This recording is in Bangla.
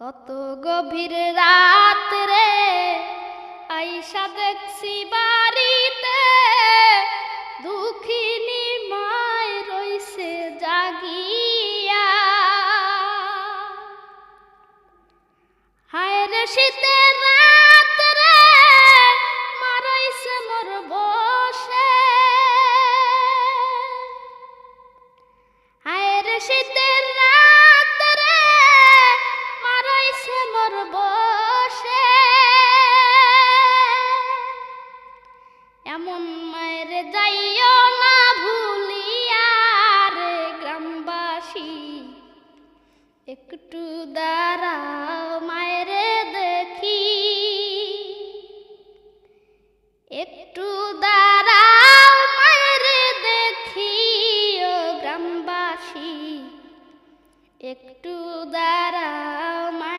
কত গভীর রাত রে আইসা দেখছি বাড়িতে দুঃখিনী মায় রইছে জাগিয়া। হায় রে শীতের রাত রে মারাইছে মোর বসে। হায় রে শীতের রাত রে মারাইছে মোর বসে। এমন মায়ের যাইও না ভুলিয়া রে গ্রামবাসী, একটু দাঁড়াও মায়ের দেখি। একটু দাঁড়াও মায়ের দেখি ও গ্রামবাসী, একটু দাঁড়াও।